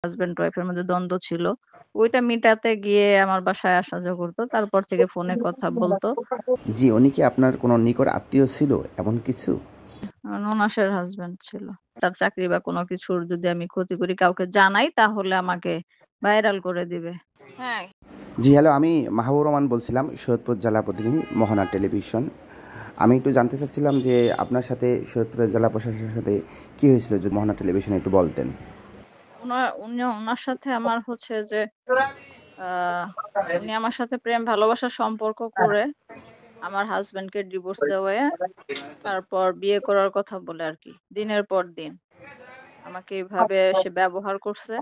Husband ওয়াইফের মধ্যে দ্বন্দ্ব ছিল। ওইটা মিটাতে গিয়ে আমার বাসায় আসা যাওয়া করতো। তারপর থেকে ফোনে কথা বলতো। জি, উনি কি আপনার কোনো নিকট আত্মীয় ছিল এমন কিছু? ননাসের হাসব্যান্ড ছিল। তার চাকরি বা কোনো কিছুর যদি আমি ক্ষতি করি কাউকে জানাই তাহলে আমাকে ভাইরাল করে দিবে। হ্যাঁ। জি, হ্যালো, আমি মাহবুবুর রহমান বলছিলাম, সৈয়দপুর জেলা প্রতিনিধি, মোহনা টেলিভিশন। আমি একটু জানতে চাচ্ছিলাম যে আপনার সাথে সৈয়দপুরের জেলা প্রশাসনের সাথে কী হয়েছিল, যদি মোহনা টেলিভিশনে একটু বলতেন। উনার সাথে আমার হচ্ছে যে উনি আমার সাথে প্রেম ভালোবাসার সম্পর্ক করে আমার হাসব্যান্ডকে ডিভোর্স দেওয়ায় তারপর বিয়ে করার কথা বলে আরকি। দিনের পর দিন আমাকে এভাবে সে ব্যবহার করছে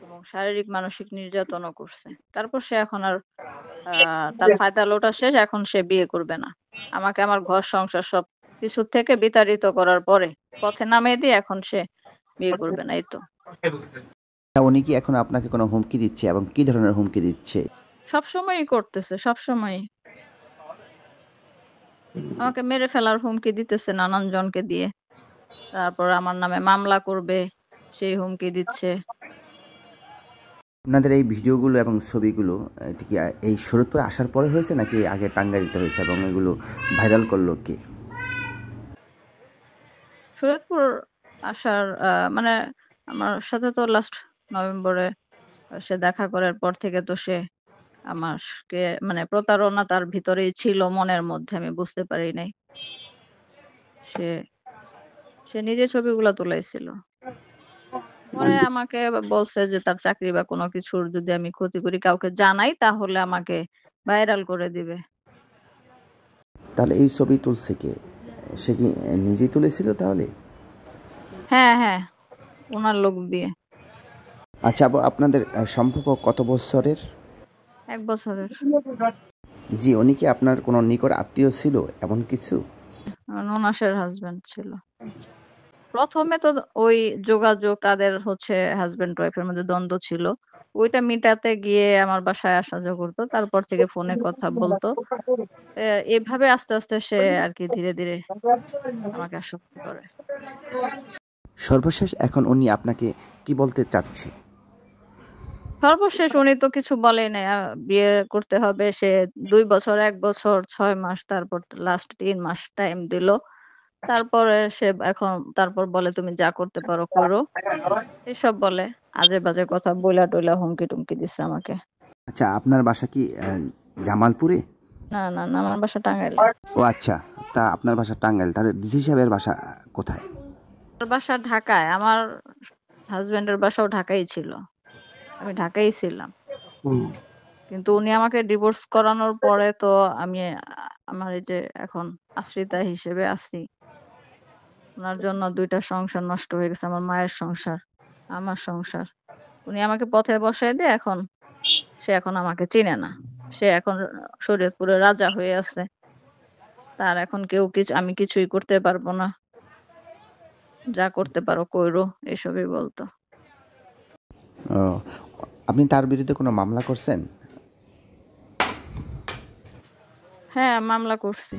এবং শারীরিক মানসিক নির্যাতনও করছে। তারপর সে এখন আর তার ফায়দা লোটা শেষ, এখন সে বিয়ে করবে না। আমাকে আমার ঘর সংসার সবকিছু থেকে বিতাড়িত করার পরে পথে নামিয়ে দিয়ে এখন সে বিয়ে করবে না, এই তো। উনি কি এখন আপনাকে কোনো হুমকি দিচ্ছে এবং কী ধরনের হুমকি দিচ্ছে? সবসময়ই করতেছে, সবসময়ই। আমাকে মেরে ফেলার হুমকি দিতেছে নানান জনকে দিয়ে। তারপর আমার নামে মামলা করবে, সেই হুমকি দিচ্ছে। আপনাদের এই ভিডিওগুলো এবং ছবিগুলো এটা কি এই শরৎপুরে আসার পরে হয়েছে নাকি আগে টাঙ্গাইলতে হয়েছে, এবং এগুলো ভাইরাল করলো কে? শরীয়তপুর আসার মানে আমার সাথে তো লাস্ট নভেম্বরে সে দেখা করার পর থেকে তো সে আমাকে মানে প্রতারণা তার ভিতরেই ছিল মনের মধ্যে, আমি বুঝতে পারি নাই। সে সে নিজে ছবিগুলা তুলাইছিল। পরে আমাকে বলছে যে তার চাকরি বা কোনো কিছুর যদি আমি ক্ষতি করি কাউকে জানাই তাহলে আমাকে ভাইরাল করে দিবে। তাহলে এই ছবি তুলছে কে? সে কি নিজেই তুলেছিল তাহলে? হ্যাঁ, হ্যাঁ, উনার লোক দিয়ে। আচ্ছা আপু, আপনাদের সম্পর্ক কত বছরের? ১ বছরের। জি, উনি কি আপনার কোনো নিকট আত্মীয় ছিল এমন কিছু? ননাসের হাসব্যান্ড ছিল। ১ম এ তো ওই যোগাযোগ তাদের হচ্ছে হাসব্যান্ড ওয়াইফের মধ্যে দ্বন্দ্ব ছিল। ওইটা মিটাতে গিয়ে আমার বাসায় আসা যাওয়া করতো। তারপর থেকে ফোনে কথা বলতো। এভাবে আস্তে, আস্তে সে আরকি ধীরে, ধীরে আমাকে আসক্ত করে। সর্বশেষ এখন উনি আপনাকে কি বলতে চাচ্ছে? সর্বশেষ উনি তো কিছু বলেই নাই। বিয়ে করতে হবে। সে ২ বছর, ১ বছর, ৬ মাস, তারপর লাস্ট ৩ মাস টাইম দিল। তারপরে সে এখন তারপর বলে, "তুমি যা করতে পারো করো।" এসব বলে। আজে-বাজে কথা বইলা-টইলা হুমকি-টুমকি দিছে আমাকে। আচ্ছা, আপনার বাসা কি জামালপুরে? না, না, না, আমার বাসা টাঙ্গাইলে। ও আচ্ছা, তা আপনার বাসা টাঙ্গাইল, তাহলে ডিসি সাহেবের বাসা কোথায়? আমার বাসা ঢাকায়। আমার হাসব্যান্ডের বাসাও ঢাকায় ছিল। আমি ঢাকায়ই ছিলাম। কিন্তু উনি আমাকে ডিভোর্স করানোর পরে তো আমি আমার এই যে এখন আশ্রিতা হিসেবে আছি। উনার জন্য ২ টা সংসার নষ্ট হয়ে গেছে। আমার মায়ের সংসার, আমার সংসার। উনি আমাকে পথে বসায় দিয়ে সে এখন আমাকে চিনে না। সে এখন শরীয়তপুরের রাজা হয়ে আছে। তার এখন কেউ আমি কিছুই করতে পারব না। যা করতে পারো কইরো, এসবই বলতো। ও, আপনি তার বিরুদ্ধে কোনো মামলা করছেন? হ্যাঁ, মামলা করছি।